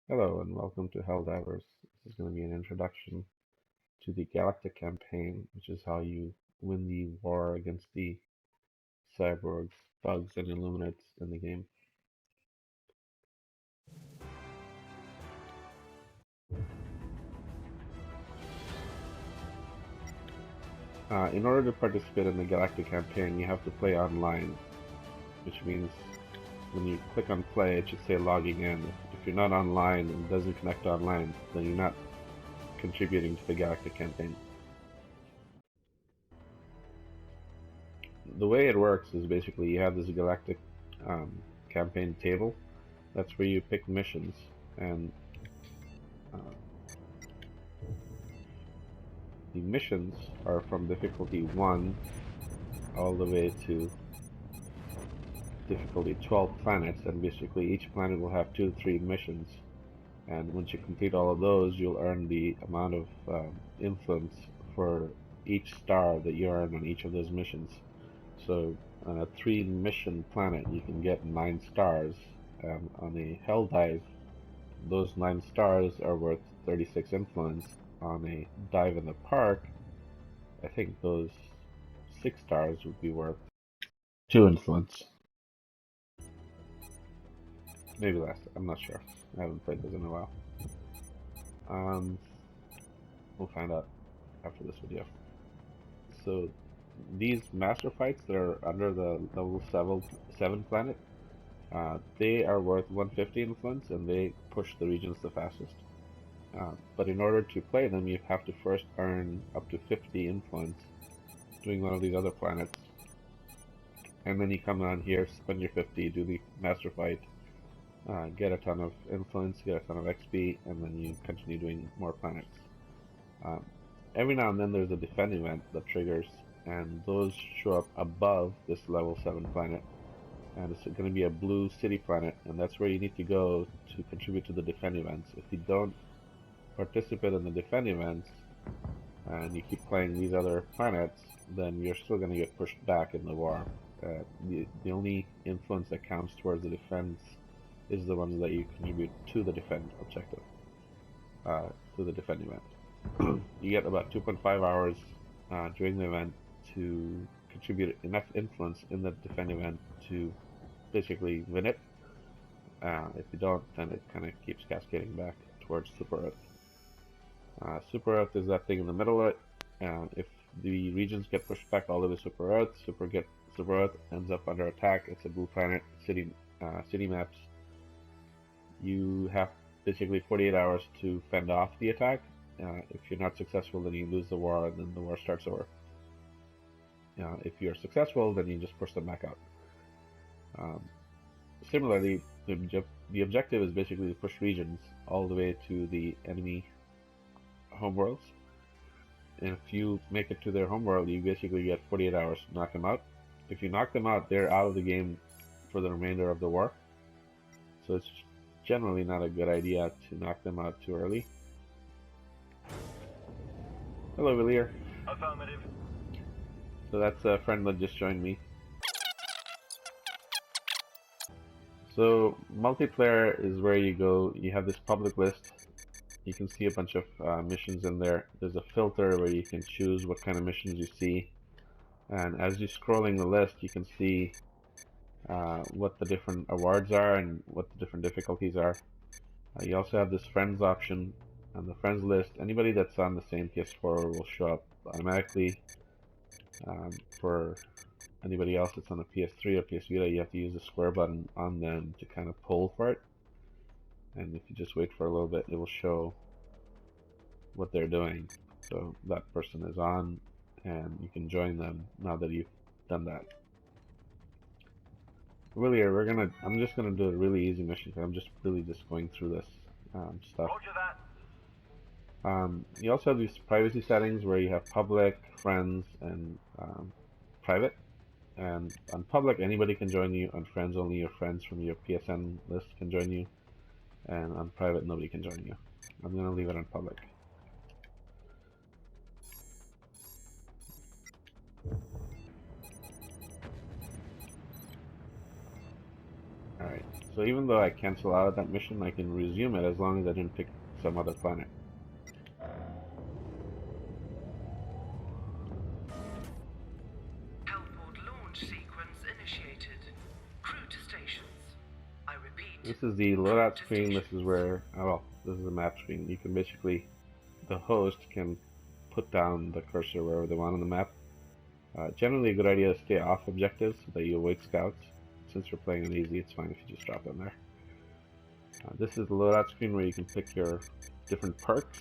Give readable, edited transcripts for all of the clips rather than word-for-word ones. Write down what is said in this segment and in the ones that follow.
Hello and welcome to Helldivers. This is going to be an introduction to the Galactic Campaign, which is how you win the war against the cyborgs, thugs, and illuminates in the game. In order to participate in the Galactic Campaign, you have to play online, which means when you click on play, it should say logging in. If you're not online and it doesn't connect online, then you're not contributing to the Galactic Campaign. The way it works is basically you have this Galactic Campaign table. That's where you pick missions, and the missions are from difficulty 1 all the way to difficulty 12 planets, and basically each planet will have 2 to 3 missions, and once you complete all of those, you'll earn the amount of influence for each star that you earn on each of those missions. So on a 3 mission planet you can get 9 stars. On a hell dive, those 9 stars are worth 36 influence. On a dive in the park, I think those 6 stars would be worth 2 influence. Maybe less, I'm not sure. I haven't played this in a while. We'll find out after this video. So these master fights that are under the level 7 planet, they are worth 150 influence and they push the regions the fastest. But in order to play them, you have to first earn up to 50 influence doing one of these other planets. And then you come on here, spend your 50, do the master fight, get a ton of influence, get a ton of XP, and then you continue doing more planets. Every now and then there's a defend event that triggers, and those show up above this level 7 planet. And it's going to be a blue city planet, and that's where you need to go to contribute to the defend events. If you don't participate in the defend events, and you keep playing these other planets, then you're still going to get pushed back in the war. The only influence that counts towards the defense is the ones that you contribute to the defend objective, to the defend event. You get about 2.5 hours during the event to contribute enough influence in the defend event to basically win it. If you don't, then it kind of keeps cascading back towards Super Earth. Super Earth is that thing in the middle of it. If the regions get pushed back all the way to Super Earth, Super Earth ends up under attack. It's a blue planet, city maps. You have basically 48 hours to fend off the attack. If you're not successful, then you lose the war, and then the war starts over. If you're successful, then you just push them back out. Similarly, the objective is basically to push regions all the way to the enemy homeworlds. And if you make it to their homeworld, you basically get 48 hours to knock them out. If you knock them out, they're out of the game for the remainder of the war. So it's generally not a good idea to knock them out too early. Hello, Villier. Affirmative. So that's a friend that just joined me. So multiplayer is where you go. You have this public list. You can see a bunch of missions in there. There's a filter where you can choose what kind of missions you see. And as you're scrolling the list, you can see what the different awards are and what the different difficulties are. You also have this friends option. On the friends list, anybody that's on the same PS4 will show up automatically. For anybody else that's on a PS3 or PS Vita, you have to use the square button on them to kind of pull for it. And if you just wait for a little bit, it will show what they're doing. So that person is on, and you can join them now that you've done that. Really, I'm just gonna do a really easy mission because I'm just going through this stuff. Roger that. You also have these privacy settings where you have public, friends, and private. And on public, anybody can join you. On friends, only your friends from your PSN list can join you. And on private, nobody can join you. I'm going to leave it on public. Alright, So even though I cancel out of that mission, I can resume it as long as I didn't pick some other planet. This is the loadout screen. This is where, well, this is a map screen. You can basically, the host can put down the cursor wherever they want on the map. Generally a good idea to stay off objectives so that you avoid scouts. Since you're playing on easy, it's fine if you just drop in there. This is the loadout screen where you can pick your different perks.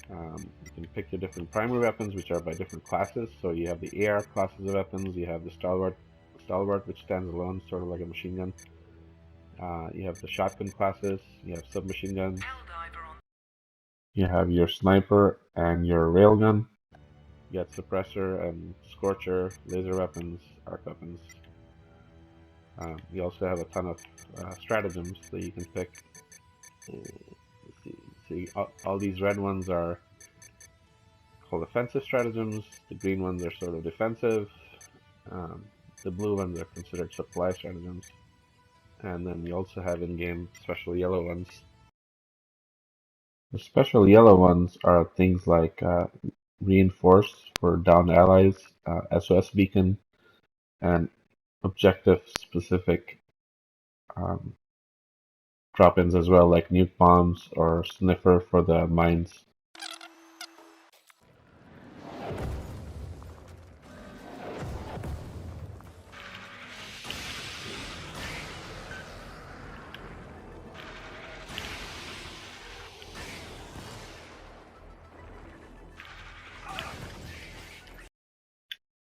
You can pick your different primary weapons, which are by different classes. So you have the AR classes of weapons, you have the stalwart, which stands alone, sort of like a machine gun. You have the shotgun classes, you have submachine guns, you have your sniper and your railgun, you got suppressor and scorcher, laser weapons, arc weapons. You also have a ton of stratagems that you can pick. See, all these red ones are called offensive stratagems, the green ones are sort of defensive, the blue ones are considered supply stratagems, and then you also have in-game special yellow ones. The special yellow ones are things like reinforce for downed allies, SOS beacon, and objective-specific drop-ins as well, like nuke bombs or sniffer for the mines.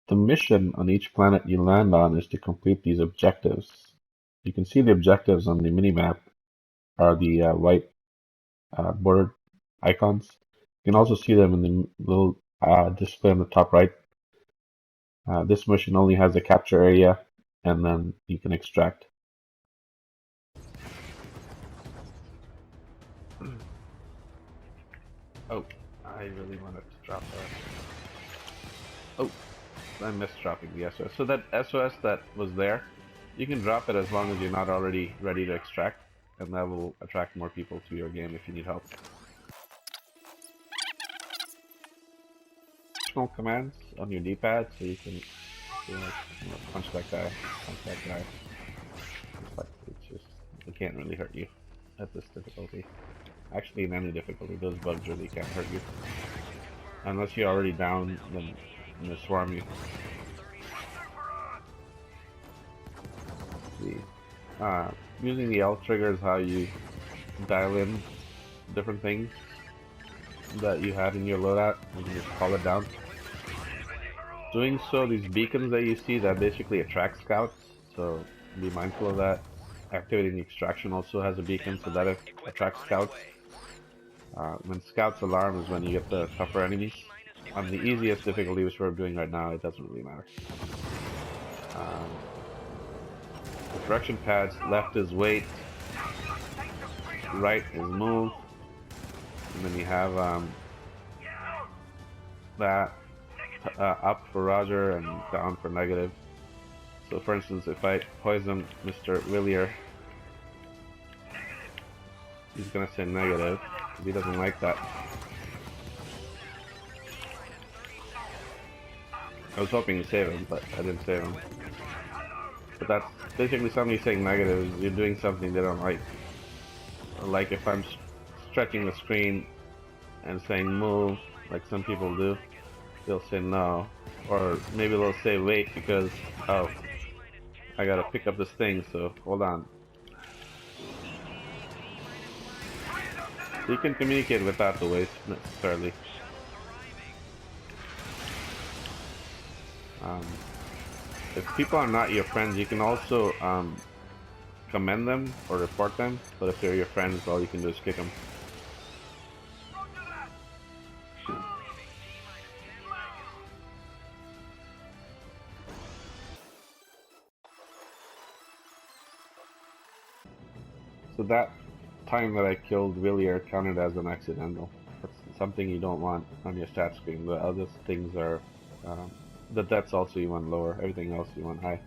The mission on each planet you land on is to complete these objectives. You can see the objectives on the minimap are the white bordered icons. You can also see them in the little display on the top right. This mission only has a capture area, and then you can extract. Oh, I really wanted to drop that. Oh, I missed dropping the SOS. So that SOS that was there, you can drop it as long as you're not already ready to extract, and that will attract more people to your game if you need help. Additional commands on your D-pad, so you can punch that guy, punch that guy. But it's just, it can't really hurt you at this difficulty. Actually, in any difficulty, those bugs really can't hurt you. Unless you're already down, then they swarm you. See, using the L trigger is how you dial in different things that you have in your loadout. You can just call it down. Doing so, these beacons that you see, that basically attract scouts, so be mindful of that. Activating the extraction also has a beacon, so that attracts scouts. When scouts alarm is when you get the tougher enemies. On the easiest difficulty, which we're doing right now, it doesn't really matter. The direction pads, left is wait, right is move, and then you have that up for Roger and down for negative. So for instance, if I poison Mr. Willier, he's gonna say negative, because he doesn't like that. I was hoping to save him, but I didn't save him. But that's basically somebody saying negative, you're doing something they don't like. Like if I'm stretching the screen and saying move, like some people do, they'll say no. Or maybe they'll say wait because, oh, I gotta pick up this thing, so hold on. You can communicate without the waste necessarily. If people are not your friends, you can also commend them or report them, but if they're your friends, all you can do is kick them. So that time that I killed Willier counted as an accidental. That's something you don't want on your stat screen. The other things are, the deaths also you want lower, everything else you want high.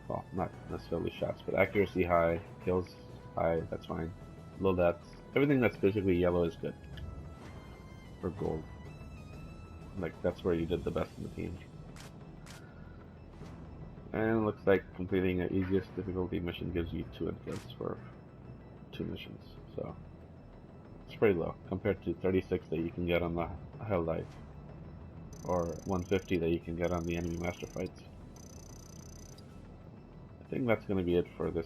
well, not necessarily shots, but accuracy high, kills high, that's fine. Low deaths, everything that's basically yellow is good. Or gold. Like, that's where you did the best in the team. And it looks like completing an easiest difficulty mission gives you 2 kills for 2 missions, so it's pretty low compared to 36 that you can get on the Helldive, or 150 that you can get on the enemy master fights. I think that's going to be it for this